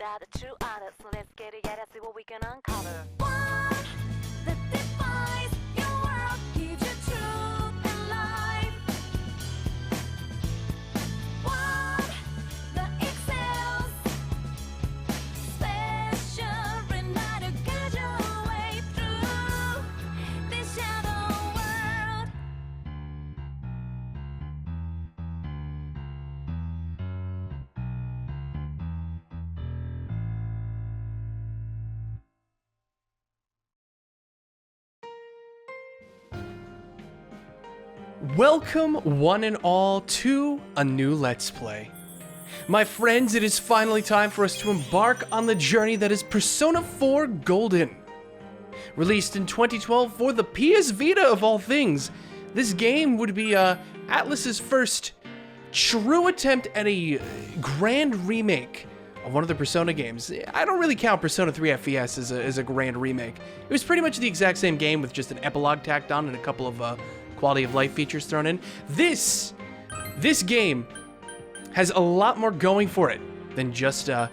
are the true artists, so let's get together, see what we can uncover. One that defies your world, gives you truth and life. One that excels, special enough to guide your way through this shadow world. Welcome, one and all, to a new Let's Play. My friends, it is finally time for us to embark on the journey that is Persona 4 Golden. Released in 2012 for the PS Vita of all things, this game would be Atlus's first true attempt at a grand remake of one of the Persona games. I don't really count Persona 3 FES as a grand remake. It was pretty much the exact same game with just an epilogue tacked on and a couple of quality of life features thrown in. This game has a lot more going for it than just a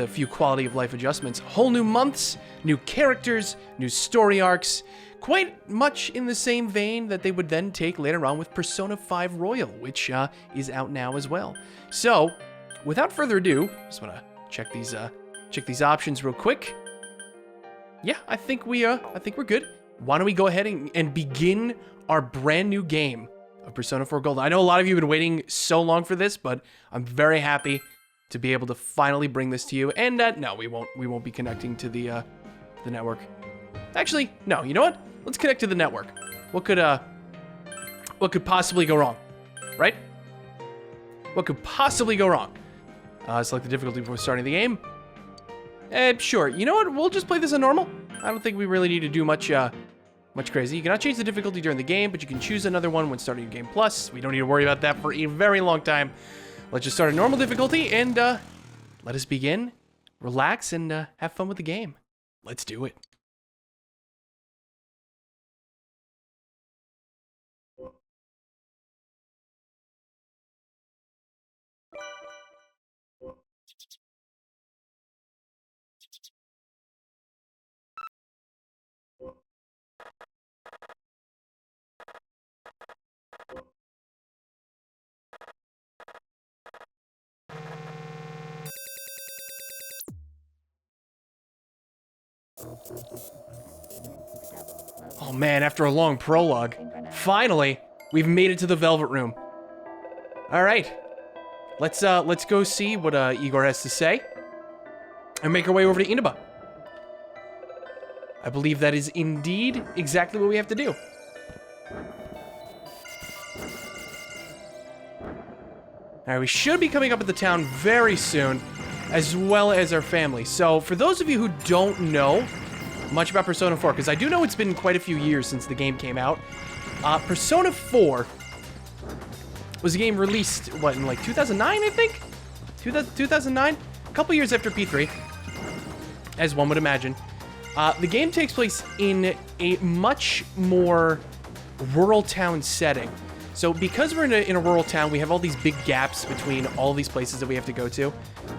few quality of life adjustments. Whole new months, new characters, new story arcs, quite much in the same vein that they would then take later on with Persona 5 Royal, which is out now as well. So, without further ado, just want to check these options real quick. Yeah, I think we're good. Why don't we go ahead and begin our brand new game of Persona 4 Gold. I know a lot of you have been waiting so long for this, but I'm very happy to be able to finally bring this to you. And no, we won't be connecting to the network. Actually, no. You know what? Let's connect to the network. What could possibly go wrong, right? What could possibly go wrong? Select the difficulty before starting the game. Sure. You know what? We'll just play this on normal. I don't think we really need to do much crazy. You cannot change the difficulty during the game, but you can choose another one when starting your game plus. We don't need to worry about that for a very long time. Let's just start a normal difficulty and let us begin, relax, and have fun with the game. Let's do it. Oh man, after a long prologue, finally, we've made it to the Velvet Room. All right, let's go see what Igor has to say, and make our way over to Inaba. I believe that is indeed exactly what we have to do. All right, we should be coming up at the town very soon, as well as our family. So, for those of you who don't know much about Persona 4, because I do know it's been quite a few years since the game came out, Persona 4 was a game released, what, in like 2009, I think? 2009? A couple years after P3, as one would imagine. The game takes place in a much more rural town setting. So because we're in a rural town, we have all these big gaps between all these places that we have to go to.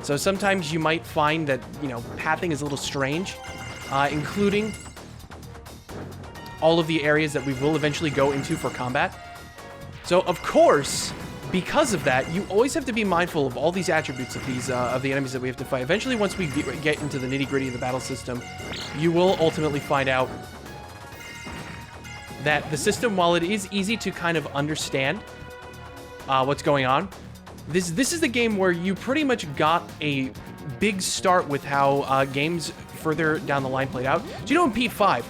So sometimes you might find that, you know, pathing is a little strange, including all of the areas that we will eventually go into for combat. So of course, because of that, you always have to be mindful of all these attributes of these of the enemies that we have to fight. Eventually, once we get into the nitty-gritty of the battle system, you will ultimately find out that the system, while it is easy to kind of understand what's going on, this is the game where you pretty much got a big start with how games further down the line played out. Do you know in P5,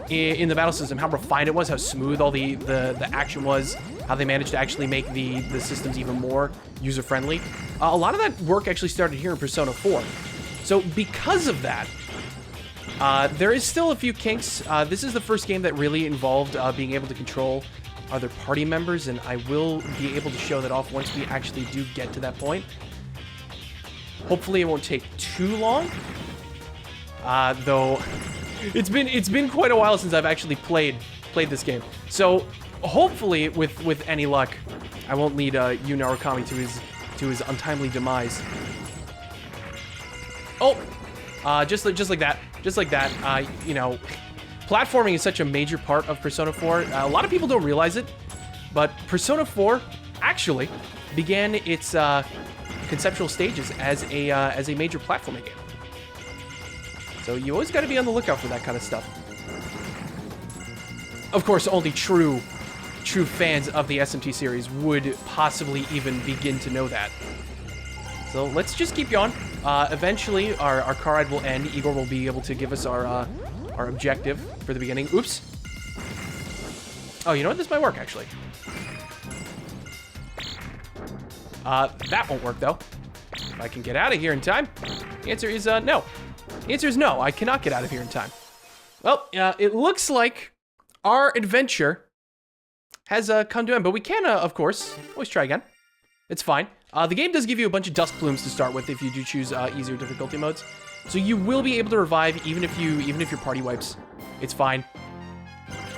in the battle system, how refined it was, how smooth all the action was, how they managed to actually make the systems even more user-friendly? A lot of that work actually started here in Persona 4. So because of that, there is still a few kinks. This is the first game that really involved being able to control other party members, and I will be able to show that off once we actually do get to that point. Hopefully it won't take too long, though it's been quite a while since I've actually played this game. So hopefully, with any luck, I won't lead Yu Narukami to his untimely demise. Oh, just like that. Just like that. You know, platforming is such a major part of Persona 4. A lot of people don't realize it, but Persona 4 actually began its conceptual stages as a major platforming game. So you always got to be on the lookout for that kind of stuff. Of course, only true fans of the SMT series would possibly even begin to know that. So let's just keep going. Eventually, our car ride will end. Igor will be able to give us our objective for the beginning. Oops. Oh, you know what? This might work, actually. That won't work, though. If I can get out of here in time. The answer is no. The answer is no. I cannot get out of here in time. Well, it looks like our adventure has come to an end, but we can, of course, always try again. It's fine. The game does give you a bunch of dust plumes to start with if you do choose easier difficulty modes. So you will be able to revive even if your party wipes. It's fine.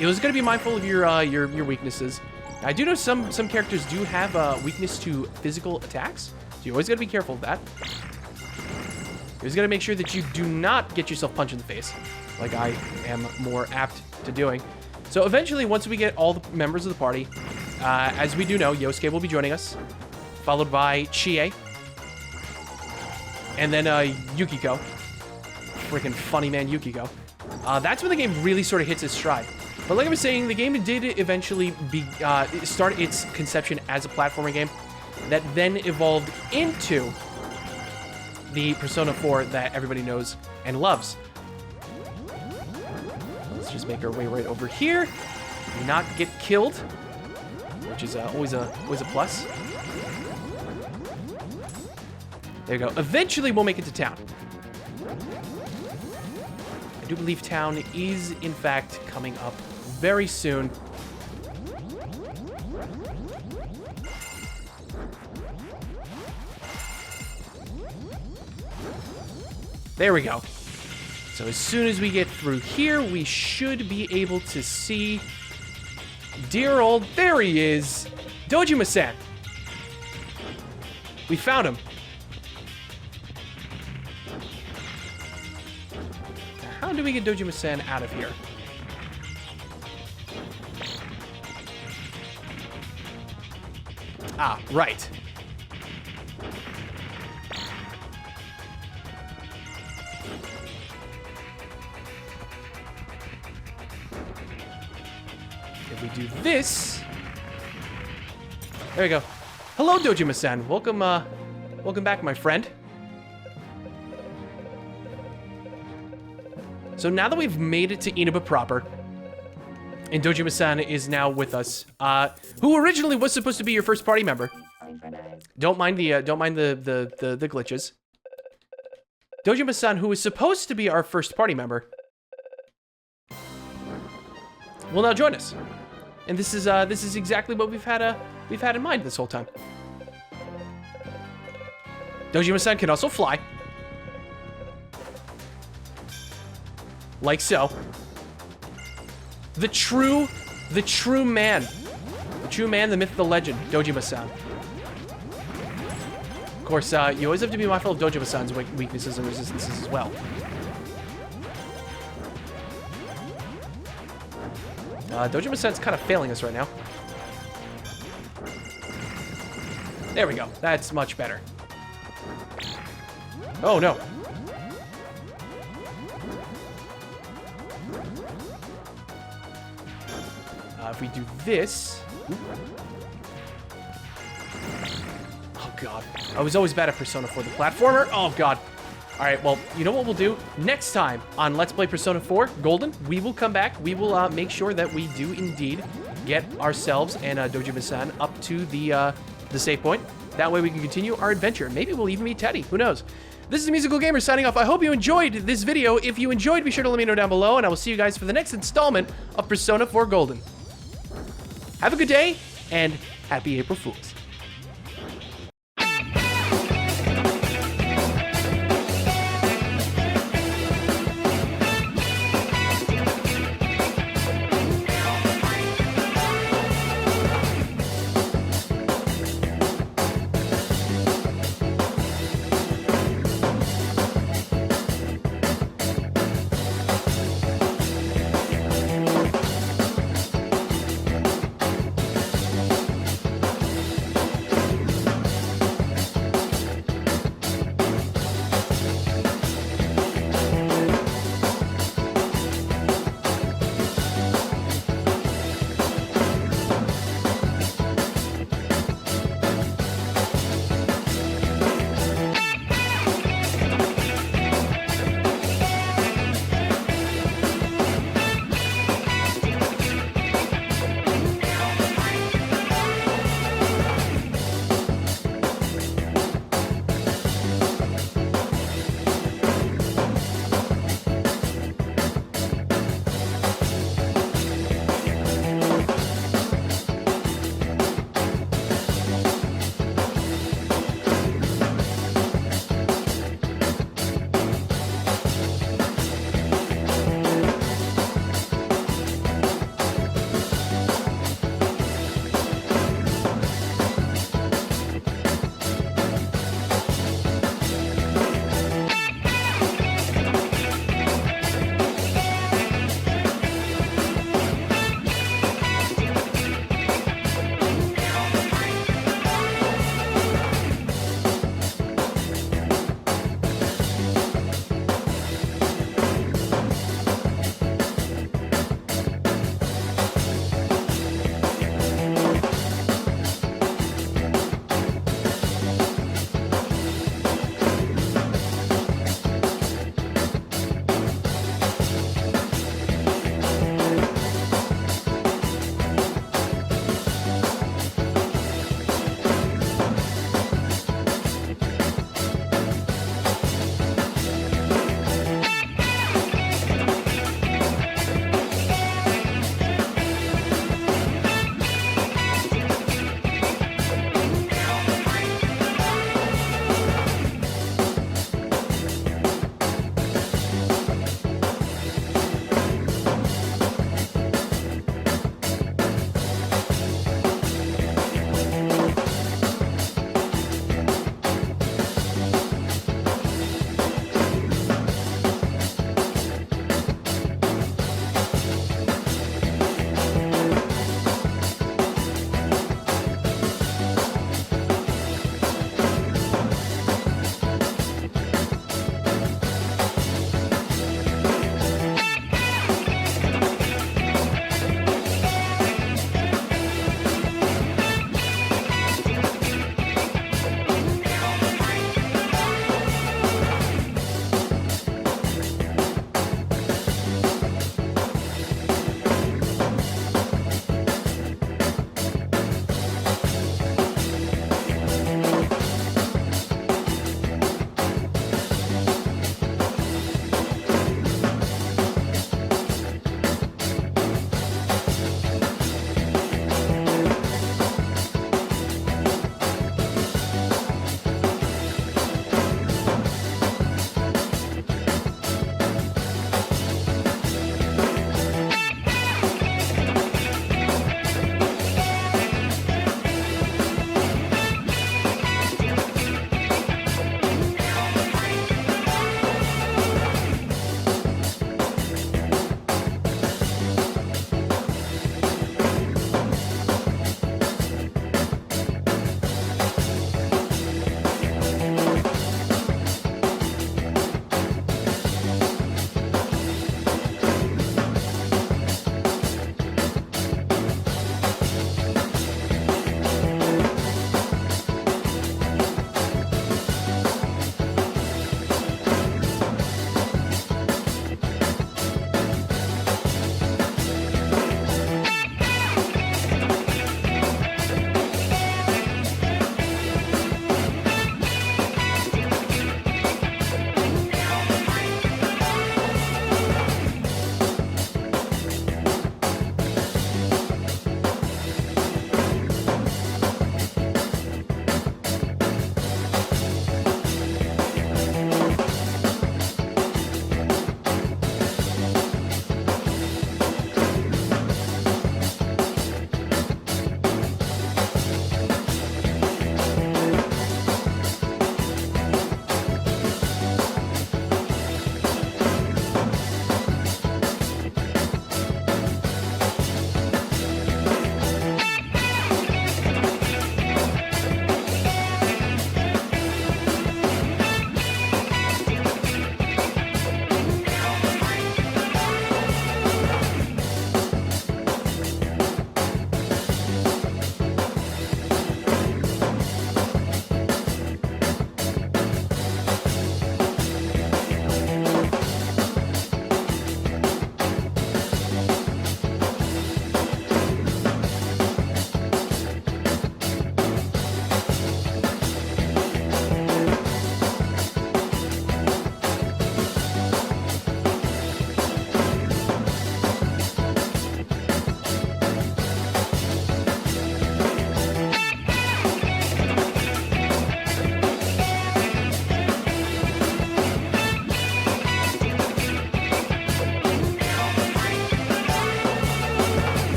It was going to be mindful of your weaknesses. I do know some characters do have weakness to physical attacks, so you always got to be careful of that. You always got to make sure that you do not get yourself punched in the face, like I am more apt to doing. So eventually, once we get all the members of the party, as we do know, Yosuke will be joining us, followed by Chie, and then Yukiko. Freaking funny man Yukiko. That's when the game really sort of hits its stride. But like I was saying, the game did eventually start its conception as a platforming game that then evolved into the Persona 4 that everybody knows and loves. Let's just make our way right over here. Not get killed, which is always a plus. There you go. Eventually, we'll make it to town. I do believe town is, in fact, coming up very soon. There we go. So as soon as we get through here, we should be able to see dear old, there he is, Dojima-san. We found him. Now, how do we get Dojima-san out of here? Ah, right. If we do this, there we go. Hello, Dojima-san. Welcome, welcome back, my friend. So now that we've made it to Inaba proper, and Dojima-san is now with us, who originally was supposed to be your first party member. Don't mind the glitches. Dojima-san, who is supposed to be our first party member, will now join us. And this is exactly what we've had in mind this whole time. Dojima-san can also fly. Like so. The true man. The true man, the myth, the legend, Dojima-san. Of course, you always have to be mindful of Dojima-san's weaknesses and resistances as well. Dojima-san's kind of failing us right now. There we go. That's much better. Oh, no. If we do this... Oh, God. I was always bad at Persona 4, the platformer. Oh, God. All right, well, you know what we'll do? Next time on Let's Play Persona 4 Golden, we will come back. We will make sure that we do indeed get ourselves and Dojima-san up to the save point. That way we can continue our adventure. Maybe we'll even meet Teddy. Who knows? This is the Musical Gamer signing off. I hope you enjoyed this video. If you enjoyed, be sure to let me know down below, and I will see you guys for the next installment of Persona 4 Golden. Have a good day, and happy April Fools.